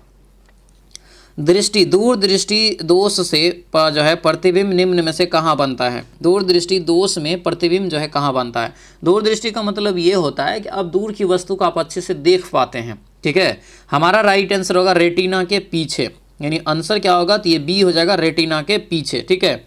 दृष्टि, दूरदृष्टि दोष से जो है प्रतिबिंब निम्न में से कहाँ बनता है। दूरदृष्टि दोष में प्रतिबिंब जो है कहाँ बनता है। दूरदृष्टि का मतलब ये होता है कि आप दूर की वस्तु को आप अच्छे से देख पाते हैं, ठीक है। हमारा राइट आंसर होगा रेटिना के पीछे, यानी आंसर क्या होगा, तो ये बी हो जाएगा, रेटिना के पीछे, ठीक है।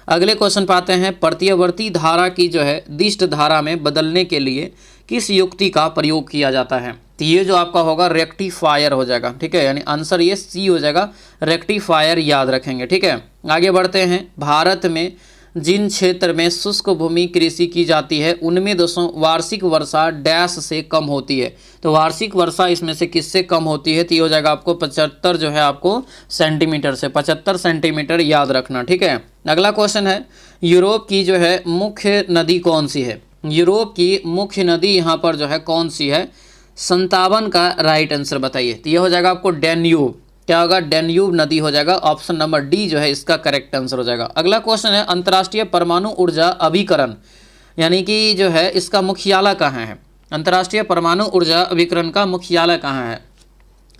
अगले क्वेश्चन पाते हैं, प्रत्यवर्ती धारा की जो है दिष्ट धारा में बदलने के लिए किस युक्ति का प्रयोग किया जाता है। तो ये जो आपका होगा रेक्टिफायर हो जाएगा, ठीक है, यानी आंसर ये सी हो जाएगा, रेक्टिफायर, याद रखेंगे, ठीक है। आगे बढ़ते हैं, भारत में जिन क्षेत्र में शुष्क भूमि कृषि की जाती है उनमें दोस्तों वार्षिक वर्षा डैश से कम होती है। तो वार्षिक वर्षा इसमें से किससे कम होती है, तो ये हो जाएगा आपको 75 जो है आपको सेंटीमीटर से, 75 सेंटीमीटर, याद रखना, ठीक है। अगला क्वेश्चन है, यूरोप की जो है मुख्य नदी कौन सी है। यूरोप की मुख्य नदी यहाँ पर जो है कौन सी है, 57 का राइट आंसर बताइए। तो ये हो जाएगा आपको डैन्यूब, क्या होगा, डैन्यूब नदी हो जाएगा, ऑप्शन नंबर डी जो है इसका करेक्ट आंसर हो जाएगा। अगला क्वेश्चन है, अंतर्राष्ट्रीय परमाणु ऊर्जा अभिकरण यानी कि जो है इसका मुख्यालय कहाँ है। अंतर्राष्ट्रीय परमाणु ऊर्जा अभिकरण का मुख्यालय कहाँ है,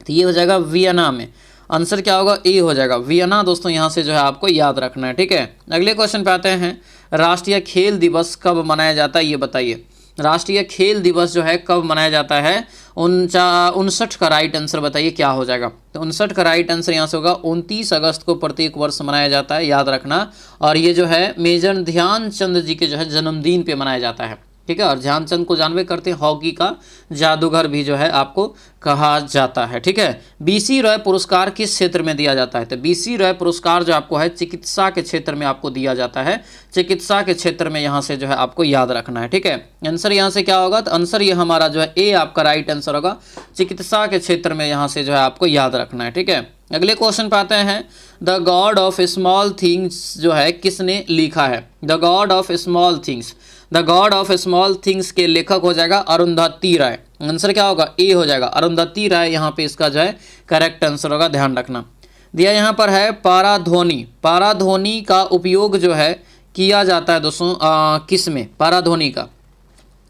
तो ये हो जाएगा वियना में। आंसर क्या होगा, ए हो जाएगा, वियना दोस्तों यहाँ से जो है आपको याद रखना है, ठीक है। अगले क्वेश्चन पे आते हैं, राष्ट्रीय खेल दिवस कब मनाया जाता है, ये बताइए। राष्ट्रीय खेल दिवस जो है कब मनाया जाता है, 59 का राइट आंसर बताइए क्या हो जाएगा। तो 59 का राइट आंसर यहाँ से होगा 29 अगस्त को प्रत्येक वर्ष मनाया जाता है, याद रखना। और ये जो है मेजर ध्यानचंद जी के जो है जन्मदिन पे मनाया जाता है, ठीक है। और ध्यानचंद को जानवे करते हैं हॉकी का जादूगर भी जो है आपको कहा जाता है, ठीक है। बीसी रॉय पुरस्कार किस क्षेत्र में दिया जाता है, तो बीसी रॉय पुरस्कार जो आपको है चिकित्सा के क्षेत्र में आपको दिया जाता है, चिकित्सा के क्षेत्र में यहाँ से जो है आपको याद रखना है, ठीक है। आंसर यहाँ से क्या होगा, तो आंसर ये हमारा जो है ए आपका राइट आंसर होगा, चिकित्सा के क्षेत्र में यहाँ से जो है आपको याद रखना है, ठीक है। अगले क्वेश्चन पे आते हैं, the God of small things जो है किसने लिखा है। The God of small things, the God of small things के लेखक हो जाएगा अरुंधति राय। आंसर क्या होगा, ए हो जाएगा, अरुंधति राय यहाँ पे इसका जो है करेक्ट आंसर होगा, ध्यान रखना। दिया यहाँ पर है पाराध्वनि, पाराध्वनि का उपयोग जो है किया जाता है दोस्तों किस में, पाराध्वनि का,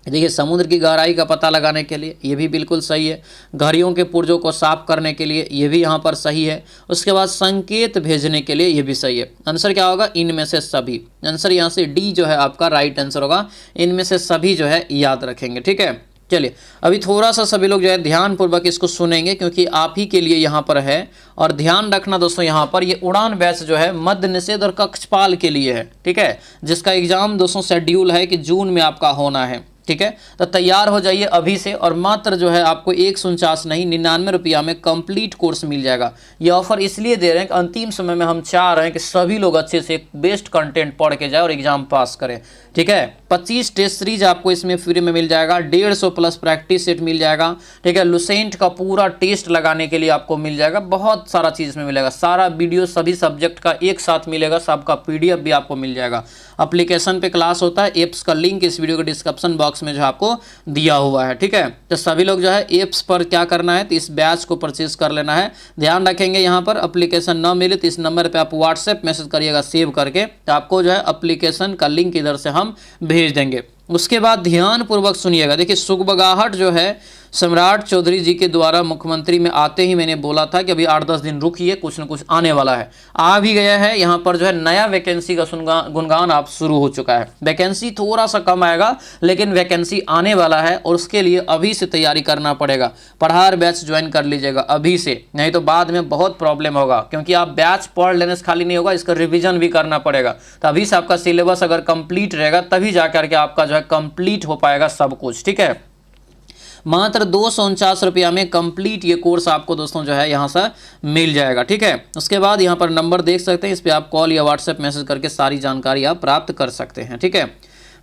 देखिए समुद्र की गहराई का पता लगाने के लिए, ये भी बिल्कुल सही है। घड़ियों के पुर्जों को साफ करने के लिए, ये भी यहाँ पर सही है। उसके बाद संकेत भेजने के लिए, ये भी सही है। आंसर क्या होगा, इनमें से सभी। आंसर यहाँ से डी जो है आपका राइट आंसर होगा, इनमें से सभी जो है याद रखेंगे, ठीक है। चलिए अभी थोड़ा सा सभी लोग जो है ध्यानपूर्वक इसको सुनेंगे क्योंकि आप ही के लिए यहाँ पर है। और ध्यान रखना दोस्तों, यहाँ पर ये उड़ान बैच जो है मद्य निषेध और कक्षपाल के लिए है, ठीक है, जिसका एग्जाम दोस्तों शेड्यूल है कि जून में आपका होना है, ठीक है। तो तैयार हो जाइए अभी से, और मात्र जो है आपको 149 नहीं 99 रुपया में कंप्लीट कोर्स मिल जाएगा। ये ऑफर इसलिए दे रहे हैं कि अंतिम समय में हम चाह रहे हैं कि सभी लोग अच्छे से बेस्ट कंटेंट पढ़ के जाए और एग्जाम पास करें, ठीक है। 25 टेस्ट सीरीज आपको इसमें फ्री में मिल जाएगा, 150 प्लस प्रैक्टिस सेट मिल जाएगा, ठीक है। लुसेंट का पूरा टेस्ट लगाने के लिए आपको मिल जाएगा, बहुत सारा चीज़ इसमें मिलेगा, सारा वीडियो सभी सब्जेक्ट का एक साथ मिलेगा, सबका PDF भी आपको मिल जाएगा। एप्लीकेशन पे क्लास होता है, एप्स का लिंक इस वीडियो के डिस्क्रिप्शन बॉक्स में जो आपको दिया हुआ है, ठीक है। तो सभी लोग जो है एप्स पर क्या करना है, तो इस बैच को परचेज कर लेना है। ध्यान रखेंगे यहाँ पर एप्लीकेशन ना मिले तो इस नंबर पे आप व्हाट्सएप मैसेज करिएगा सेव करके, तो आपको जो है एप्लीकेशन का लिंक इधर से हम भेज देंगे। उसके बाद ध्यान पूर्वक सुनिएगा। देखिए सुगबगाहट जो है सम्राट चौधरी जी के द्वारा मुख्यमंत्री में आते ही मैंने बोला था कि अभी 8-10 दिन रुकिए, कुछ न कुछ आने वाला है। आ भी गया है। यहाँ पर जो है नया वैकेंसी का गुणगान आप शुरू हो चुका है। वैकेंसी थोड़ा सा कम आएगा लेकिन वैकेंसी आने वाला है और उसके लिए अभी से तैयारी करना पड़ेगा। पढ़ार बैच ज्वाइन कर लीजिएगा अभी से, नहीं तो बाद में बहुत प्रॉब्लम होगा, क्योंकि आप बैच पढ़ लेने से खाली नहीं होगा, इसका रिविजन भी करना पड़ेगा। तो अभी से आपका सिलेबस अगर कंप्लीट रहेगा तभी जा करके आपका जो है कंप्लीट हो पाएगा सब कुछ, ठीक है। मात्र 249 रुपया में कंप्लीट ये कोर्स आपको दोस्तों जो है यहाँ से मिल जाएगा, ठीक है। उसके बाद यहाँ पर नंबर देख सकते हैं, इस पर आप कॉल या व्हाट्सएप मैसेज करके सारी जानकारी आप प्राप्त कर सकते हैं, ठीक है।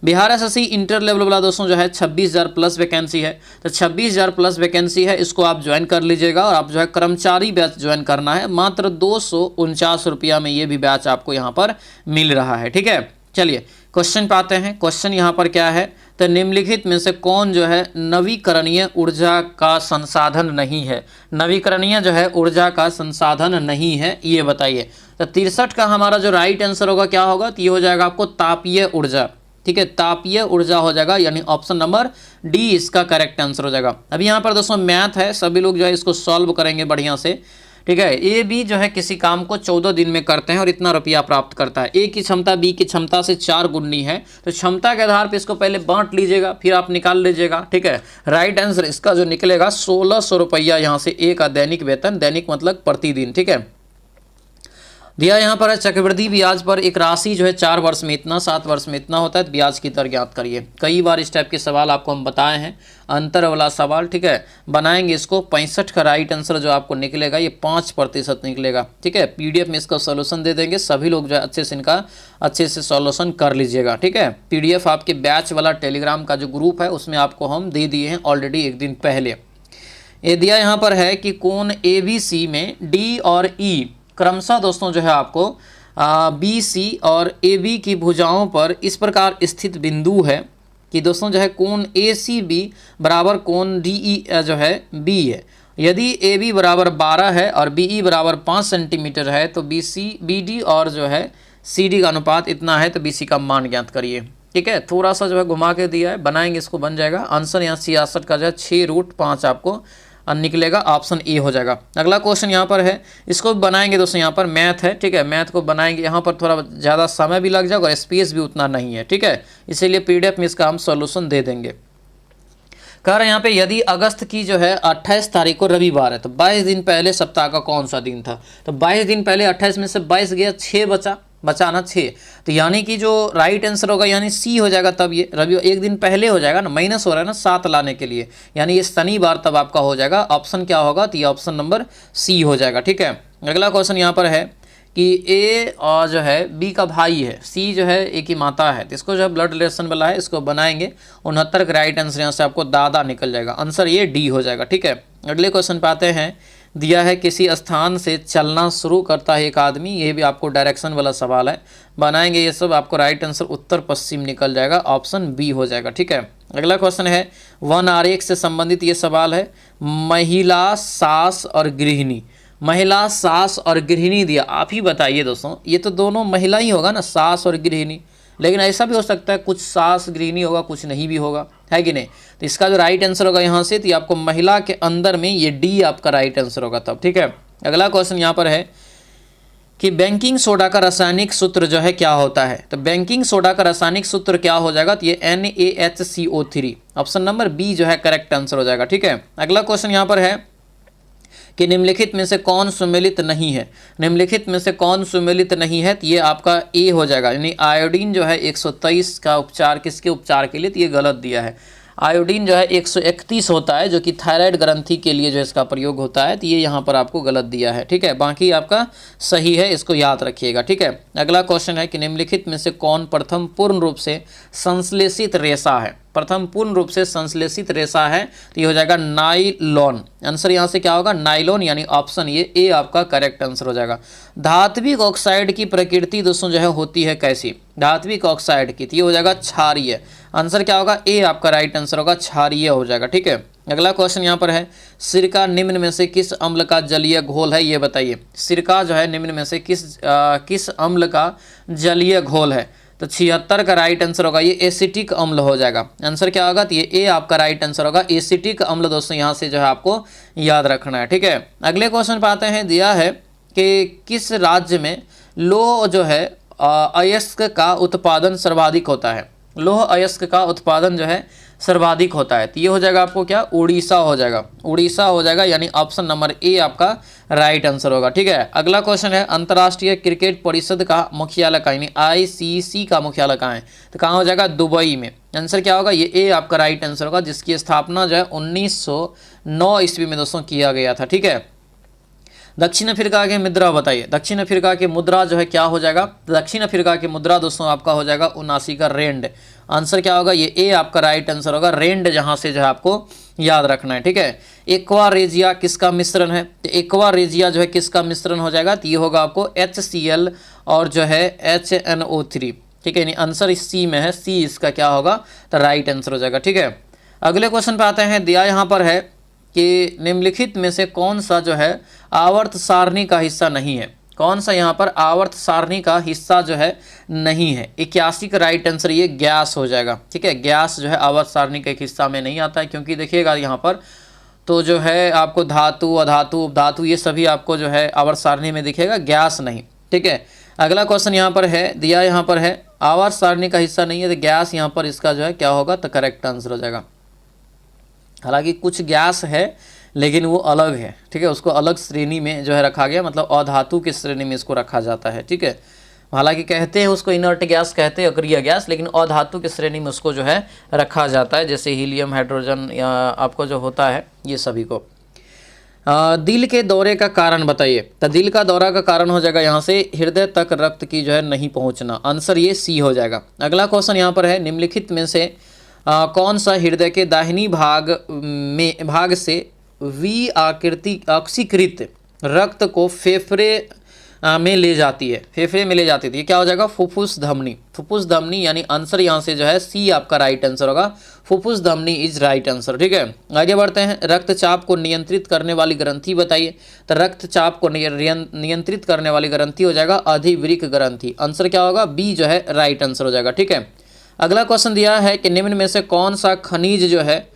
बिहार एसएससी इंटर लेवल वाला दोस्तों जो है 26,000 प्लस वैकेंसी है, तो 26,000 प्लस वैकेंसी है, इसको आप ज्वाइन कर लीजिएगा। और आप जो है कर्मचारी बैच ज्वाइन करना है, मात्र 249 रुपया में ये भी बैच आपको यहाँ पर मिल रहा है, ठीक है। चलिए क्वेश्चन पे आते हैं। क्वेश्चन यहाँ पर क्या है, तो निम्नलिखित में से कौन जो है नवीकरणीय ऊर्जा का संसाधन नहीं है। नवीकरणीय जो है ऊर्जा का संसाधन नहीं है, ये बताइए। तो 63 का हमारा जो राइट आंसर होगा क्या होगा, तो ये हो जाएगा आपको तापीय ऊर्जा, ठीक है। तापीय ऊर्जा हो जाएगा, यानी ऑप्शन नंबर डी इसका करेक्ट आंसर हो जाएगा। अभी यहाँ पर दोस्तों मैथ है, सभी लोग जो है इसको सॉल्व करेंगे बढ़िया से, ठीक है। ए बी जो है किसी काम को 14 दिन में करते हैं और इतना रुपया प्राप्त करता है। ए की क्षमता बी की क्षमता से 4 गुनी है, तो क्षमता के आधार पर इसको पहले बांट लीजिएगा, फिर आप निकाल लीजिएगा, ठीक है। राइट आंसर इसका जो निकलेगा 1600 रुपया यहाँ से ए का दैनिक वेतन, दैनिक मतलब प्रतिदिन, ठीक है। दिया यहाँ पर है चक्रवृद्धि ब्याज पर एक राशि जो है 4 वर्ष में इतना, 7 वर्ष में इतना होता है, तो ब्याज की दर ज्ञात करिए। कई बार इस टाइप के सवाल आपको हम बताए हैं, अंतर वाला सवाल, ठीक है। बनाएंगे इसको। 65 का राइट आंसर जो आपको निकलेगा ये 5% निकलेगा, ठीक है। पीडीएफ में इसका सॉल्यूशन दे देंगे, सभी लोग जो है अच्छे से सॉल्यूशन कर लीजिएगा, ठीक है। पीडीएफ आपके बैच वाला टेलीग्राम का जो ग्रुप है उसमें आपको हम दे दिए हैं ऑलरेडी एक दिन पहले। ये दिया यहाँ पर है कि कोण ABC में डी और ई क्रमशः दोस्तों जो है आपको BC और AB की भुजाओं पर इस प्रकार स्थित बिंदु है कि दोस्तों जो है कोण ACB बराबर कोण DE जो है B है। यदि AB बराबर 12 है और BE बराबर 5 सेंटीमीटर है तो BD और जो है CD का अनुपात इतना है, तो BC का मान ज्ञात करिए, ठीक है। थोड़ा सा जो है घुमा के दिया है, बनाएंगे इसको, बन जाएगा आंसर यहाँ 66 का जो है 6√5 आपको निकलेगा, ऑप्शन ए हो जाएगा। अगला क्वेश्चन यहाँ पर है, इसको बनाएंगे दोस्तों, यहाँ पर मैथ है, ठीक है। मैथ को बनाएंगे, यहाँ पर थोड़ा ज़्यादा समय भी लग जाएगा और स्पेस भी उतना नहीं है, ठीक है। इसीलिए पीडीएफ में इसका हम सॉल्यूशन दे देंगे। कह रहे हैं यहाँ पे यदि अगस्त की जो है 28 तारीख को रविवार है, तो 22 दिन पहले सप्ताह का कौन सा दिन था। तो 22 दिन पहले 28 में से 22 गया, 6 बचा ना 6, तो यानी कि जो राइट आंसर होगा यानी सी हो जाएगा। तब ये रविवार एक दिन पहले हो जाएगा ना, माइनस हो रहा है ना 7 लाने के लिए, यानी ये शनिवार तब आपका हो जाएगा। ऑप्शन क्या होगा, तो ये ऑप्शन नंबर सी हो जाएगा, ठीक है। अगला क्वेश्चन यहाँ पर है कि ए और जो है बी का भाई है, सी जो है ए की माता है, तो इसको जो है ब्लड रिलेशन वाला है, इसको बनाएंगे। 69 का राइट आंसर यहाँ से आपको दादा निकल जाएगा, आंसर ये डी हो जाएगा, ठीक है। अगले क्वेश्चन पे आते हैं। दिया है किसी स्थान से चलना शुरू करता है एक आदमी, ये भी आपको डायरेक्शन वाला सवाल है, बनाएंगे ये सब, आपको राइट आंसर उत्तर पश्चिम निकल जाएगा, ऑप्शन बी हो जाएगा, ठीक है। अगला क्वेश्चन है वन आरेख से संबंधित ये सवाल है, महिला, सास और गृहिणी। महिला, सास और गृहिणी दिया, आप ही बताइए दोस्तों, ये तो दोनों महिला ही होगा ना, सास और गृहिणी, लेकिन ऐसा भी हो सकता है कुछ सास गृहिणी होगा, कुछ नहीं भी होगा, है कि नहीं। तो इसका जो राइट आंसर होगा यहाँ से, तो आपको महिला के अंदर में ये डी आपका राइट आंसर होगा तब, ठीक है। अगला क्वेश्चन यहाँ पर है कि बेकिंग सोडा का रासायनिक सूत्र जो है क्या होता है। तो बेकिंग सोडा का रासायनिक सूत्र क्या हो जाएगा, तो ये NaHCO3, ऑप्शन नंबर बी जो है करेक्ट आंसर हो जाएगा, ठीक है। अगला क्वेश्चन यहाँ पर है कि निम्नलिखित में से कौन सुमेलित नहीं है। निम्नलिखित में से कौन सुमेलित नहीं है, तो ये आपका ए हो जाएगा, यानी आयोडीन जो है 123 का उपचार किसके उपचार के लिए, तो ये गलत दिया है। आयोडीन जो है 131 होता है, जो कि थायराइड ग्रंथि के लिए जो इसका प्रयोग होता है, तो ये यहाँ पर आपको गलत दिया है, ठीक है। बाकी आपका सही है, इसको याद रखिएगा, ठीक है। अगला क्वेश्चन है कि निम्नलिखित में से कौन प्रथम पूर्ण रूप से संश्लेषित रेशा है। प्रथम पूर्ण रूप से संश्लेषित रेशा है, तो ये हो जाएगा नाइलॉन, आंसर यहाँ से क्या होगा, नाइलॉन, यानी ऑप्शन ये ए आपका करेक्ट आंसर हो जाएगा। धात्विक ऑक्साइड की प्रकृति दोस्तों जो है होती है कैसी, धात्विक ऑक्साइड की, तो ये हो जाएगा क्षारीय, आंसर क्या होगा, ए आपका राइट आंसर होगा, क्षारीय हो जाएगा, ठीक है। अगला क्वेश्चन यहाँ पर है सिरका निम्न में से किस अम्ल का जलीय घोल है, ये बताइए। सिरका जो है निम्न में से किस अम्ल का जलीय घोल है, तो 76 का राइट आंसर होगा ये एसिटिक अम्ल हो जाएगा। आंसर क्या होगा, तो ये ए आपका राइट आंसर होगा, एसिटिक अम्ल दोस्तों यहाँ से जो है आपको याद रखना है। ठीक है, अगले क्वेश्चन पे आते हैं। दिया है कि किस राज्य में लौह जो है अयस्क का उत्पादन सर्वाधिक होता है। लौह अयस्क का उत्पादन जो है सर्वाधिक होता है, तो ये हो जाएगा आपको क्या, उड़ीसा हो जाएगा। उड़ीसा हो जाएगा, यानी ऑप्शन नंबर ए आपका राइट आंसर होगा। ठीक है, अगला क्वेश्चन है अंतर्राष्ट्रीय क्रिकेट परिषद का मुख्यालय कहाँ, यानी ICC का मुख्यालय कहाँ है, तो कहाँ हो जाएगा, दुबई में। आंसर क्या होगा, ये ए आपका राइट आंसर होगा, जिसकी स्थापना जो है 1909 ईस्वी में दोस्तों किया गया था। ठीक है, दक्षिण अफ्रीका की मुद्रा बताइए। दक्षिण अफ्रीका की मुद्रा जो है क्या हो जाएगा, दक्षिण अफ्रीका की मुद्रा दोस्तों आपका हो जाएगा 79 का रेंड। आंसर क्या होगा, ये ए आपका राइट आंसर होगा, रेंड जहां से जो है आपको याद रखना है। ठीक है, एक्वा रेजिया किसका मिश्रण है, तो एक्वा रेजिया जो है किसका मिश्रण हो जाएगा, तो ये होगा आपको HCl और जो है HNO3। ठीक है, यानी आंसर सी में है, सी इसका क्या होगा, तो राइट आंसर हो जाएगा। ठीक है, अगले क्वेश्चन पे आते हैं। दिया यहाँ पर है कि निम्नलिखित में से कौन सा जो है आवर्त सारणी का हिस्सा नहीं है। कौन सा यहाँ पर आवर्त सारणी का हिस्सा जो है नहीं है। 81 का राइट आंसर ये गैस हो जाएगा। ठीक है, गैस जो है आवर्त सारणी के एक हिस्सा में नहीं आता है, क्योंकि देखिएगा यहाँ पर तो जो है आपको धातु, अधातु, उपधातु ये सभी आपको जो है आवर्त सारणी में दिखेगा, गैस नहीं। ठीक है, अगला क्वेश्चन यहाँ पर है, दिया यहाँ पर है आवर्त सारणी का हिस्सा नहीं है, तो गैस यहाँ पर इसका जो है क्या होगा, तो करेक्ट आंसर हो जाएगा। हालांकि कुछ गैस है लेकिन वो अलग है। ठीक है, उसको अलग श्रेणी में जो है रखा गया, मतलब अधातु की श्रेणी में इसको रखा जाता है। ठीक है, हालांकि कहते हैं उसको इनर्ट गैस कहते हैं, अक्रिय गैस, लेकिन अधातु की श्रेणी में उसको जो है रखा जाता है, जैसे हीलियम, हाइड्रोजन या आपको जो होता है ये सभी को। दिल के दौरे का कारण बताइए। तो दिल का दौरा का कारण हो जाएगा यहाँ से हृदय तक रक्त की जो है नहीं पहुँचना। आंसर ये सी हो जाएगा। अगला क्वेश्चन यहाँ पर है, निम्नलिखित में से कौन सा हृदय के दाहिनी भाग से वी आकृति ऑक्सीकृत रक्त को फेफड़े में ले जाती है। फेफड़े में ले जाती थी, क्या हो जाएगा, फुफ्फुस धमनी। फुफ्फुस धमनी, यानी आंसर यहाँ से जो है सी आपका राइट आंसर होगा, फुफ्फुस धमनी इज राइट आंसर। ठीक है, आगे बढ़ते हैं। रक्तचाप को नियंत्रित करने वाली ग्रंथि बताइए। तो रक्तचाप को नियंत्रित करने वाली ग्रंथि हो जाएगा अधिवृक्क ग्रंथि। आंसर क्या होगा, बी जो है राइट आंसर हो जाएगा। ठीक है, अगला क्वेश्चन दिया है कि निम्न में से कौन सा खनिज जो है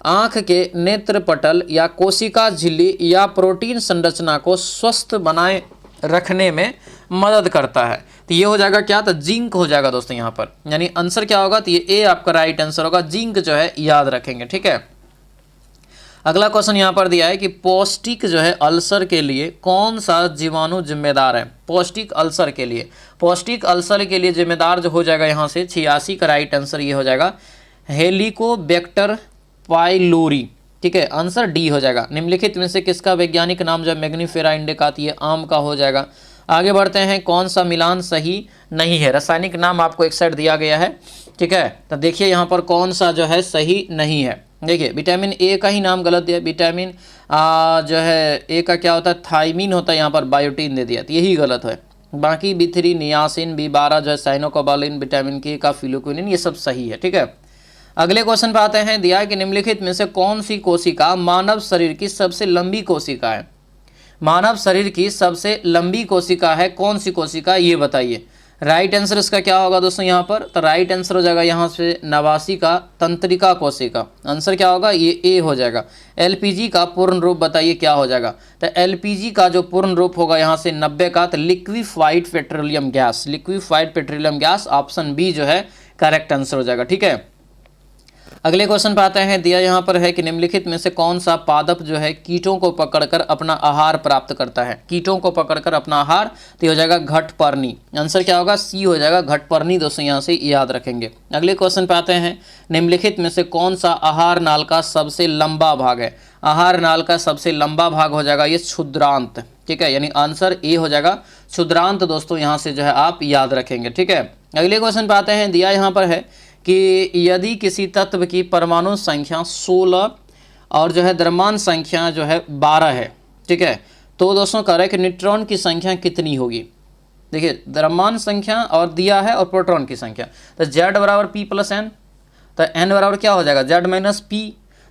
आँख के नेत्र पटल या कोशिका झिल्ली या प्रोटीन संरचना को स्वस्थ बनाए रखने में मदद करता है। तो ये हो जाएगा क्या, तो जिंक हो जाएगा दोस्तों यहाँ पर, यानी आंसर क्या होगा, तो ये ए आपका राइट आंसर होगा, जिंक जो है याद रखेंगे। ठीक है, अगला क्वेश्चन यहाँ पर दिया है कि पौष्टिक जो है अल्सर के लिए कौन सा जीवाणु जिम्मेदार है। पौष्टिक अल्सर के लिए, पौष्टिक अल्सर के लिए जिम्मेदार जो हो जाएगा यहाँ से 86 का राइट आंसर ये हो जाएगा हेलिकोबैक्टर पाइलोरी। ठीक है, आंसर डी हो जाएगा। निम्नलिखित में से किसका वैज्ञानिक नाम जो है मैग्नीफेरा इंडिका, ये आम का हो जाएगा। आगे बढ़ते हैं, कौन सा मिलान सही नहीं है। रासायनिक नाम आपको एक साइड दिया गया है। ठीक है, तो देखिए यहाँ पर कौन सा जो है सही नहीं है। देखिए विटामिन ए का ही नाम गलत दिया, विटामिन जो है ए का क्या होता है, थाइमिन होता है, यहाँ पर बायोटीन दे दिया, तो यही गलत है। बाकी B3, नियासिन, B12 जो है साइनोकोबालिन, विटामिन के का फिलोक्विनिन, ये सब सही है। ठीक है, अगले क्वेश्चन पे आते हैं। दिया है कि निम्नलिखित में से कौन सी कोशिका मानव शरीर की सबसे लंबी कोशिका है। मानव शरीर की सबसे लंबी कोशिका है कौन सी कोशिका, ये बताइए। राइट आंसर इसका क्या होगा दोस्तों यहाँ पर, तो राइट आंसर हो जाएगा यहाँ से 89 का तंत्रिका कोशिका। आंसर क्या होगा, ये ए हो जाएगा। LPG का पूर्ण रूप बताइए क्या हो जाएगा, तो LPG का जो पूर्ण रूप होगा यहाँ से 90 का, तो liquefied petroleum gas. Liquefied petroleum gas, option B जो है करेक्ट आंसर हो जाएगा। ठीक है, अगले क्वेश्चन पे आते हैं। दिया यहाँ पर है कि निम्नलिखित में से कौन सा पादप जो है कीटों को पकड़कर अपना आहार प्राप्त करता है। कीटों को पकड़कर अपना आहार, तो हो जाएगा घटपर्णी। आंसर क्या होगा, सी हो जाएगा घटपर्णी। दोस्तों यहाँ से याद रखेंगे। अगले क्वेश्चन पे आते हैं। निम्नलिखित में से कौन सा आहार नाल का सबसे लंबा भाग है। आहार नाल का सबसे लंबा भाग हो जाएगा ये क्षुद्रांत। ठीक है, यानी आंसर ए हो जाएगा क्षुद्रांत। दोस्तों यहाँ से जो है आप याद रखेंगे। ठीक है, अगले क्वेश्चन पे आते हैं। दिया यहाँ पर है कि यदि किसी तत्व की परमाणु संख्या 16 और जो है द्रव्यमान संख्या जो है 12 है, ठीक है, तो दोस्तों कह रहे हैं कि न्यूट्रॉन की संख्या कितनी होगी। देखिए द्रव्यमान संख्या और दिया है और प्रोटॉन की संख्या, तो Z बराबर P प्लस N, तो N बराबर क्या हो जाएगा Z माइनस P।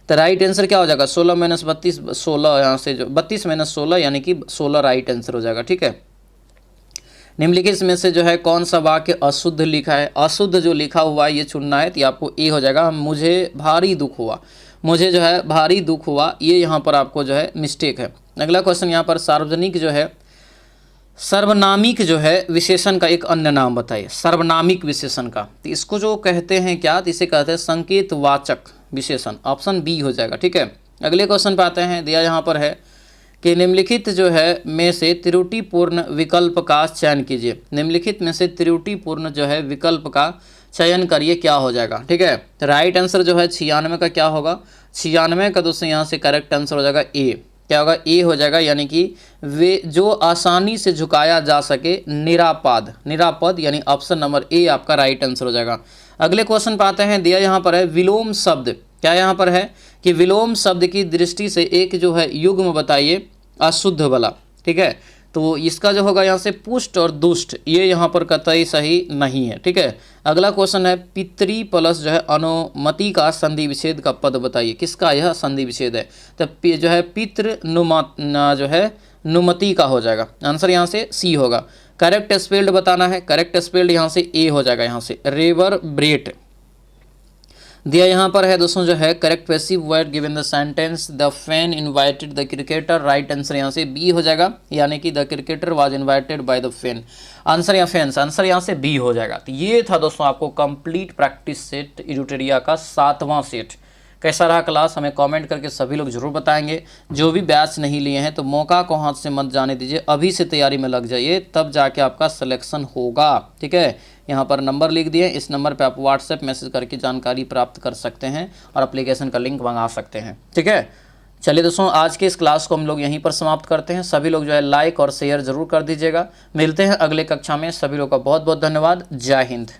तो राइट आंसर क्या हो जाएगा 16 माइनस 32, 16 यहाँ से जो 32 माइनस 16 यानी कि 16 राइट आंसर हो जाएगा। ठीक है, निम्नलिखित में से जो है कौन सा वाक्य अशुद्ध लिखा है? अशुद्ध जो लिखा हुआ है ये चुनना है, तो ये आपको ए हो जाएगा। मुझे भारी दुख हुआ, मुझे जो है भारी दुख हुआ, ये यहाँ पर आपको जो है मिस्टेक है। अगला क्वेश्चन यहाँ पर सार्वजनिक जो है, सर्वनामिक जो है विशेषण का एक अन्य नाम बताइए। सर्वनामिक विशेषण का, तो इसको जो कहते हैं क्या? तो इसे कहते हैं संकेतवाचक विशेषण। ऑप्शन बी हो जाएगा। ठीक है, अगले क्वेश्चन पे आते हैं। दिया यहाँ पर है कि निम्नलिखित जो है में से त्रुटिपूर्ण विकल्प का चयन कीजिए। निम्नलिखित में से त्रुटिपूर्ण जो है विकल्प का चयन करिए, क्या हो जाएगा? ठीक है, राइट आंसर जो है 96 का क्या होगा? 96 का दोस्तों यहाँ से करेक्ट आंसर हो जाएगा ए। क्या होगा? ए हो जाएगा, यानी कि वे जो आसानी से झुकाया जा सके, निरापद। निरापद यानी ऑप्शन नंबर ए आपका राइट आंसर हो जाएगा। अगले क्वेश्चन पे आते हैं। दिया यहाँ पर है विलोम शब्द, क्या यहाँ पर है कि विलोम शब्द की दृष्टि से एक जो है युग्म बताइए अशुद्ध वाला। ठीक है, तो इसका जो होगा यहाँ से पुष्ट और दुष्ट, ये यहाँ पर कतई सही नहीं है। ठीक है, अगला क्वेश्चन है पितृ प्लस जो है अनुमति का संधि विच्छेद का पद बताइए। किसका यह संधि विच्छेद है? तो जो है पितृ जो है नुमति का हो जाएगा। आंसर यहाँ से सी होगा। करेक्ट स्पेल्ड बताना है, करेक्ट स्पेल्ड यहाँ से ए हो जाएगा। यहाँ से रेवर ब्रेट दिया यहाँ पर है दोस्तों जो है correct passive word given the sentence the fan invited the cricketer. Right answer यहाँ से बी हो जाएगा, यानी कि the cricketer was invited by the fan. Answer या फैंस, आंसर यहाँ से बी हो जाएगा। तो ये था दोस्तों आपको कंप्लीट प्रैक्टिस सेट एडुटेरिया का 7वां सेट। कैसा रहा क्लास हमें कमेंट करके सभी लोग जरूर बताएंगे। जो भी बैच नहीं लिए हैं तो मौका को हाथ से मत जाने दीजिए, अभी से तैयारी में लग जाइए, तब जाके आपका सिलेक्शन होगा। ठीक है, यहाँ पर नंबर लिख दिए, इस नंबर पे आप व्हाट्सएप मैसेज करके जानकारी प्राप्त कर सकते हैं और एप्लीकेशन का लिंक मंगा सकते हैं। ठीक है, चलिए दोस्तों आज के इस क्लास को हम लोग यहीं पर समाप्त करते हैं। सभी लोग जो है लाइक और शेयर जरूर कर दीजिएगा। मिलते हैं अगले कक्षा में। सभी लोग का बहुत बहुत धन्यवाद। जय हिंद।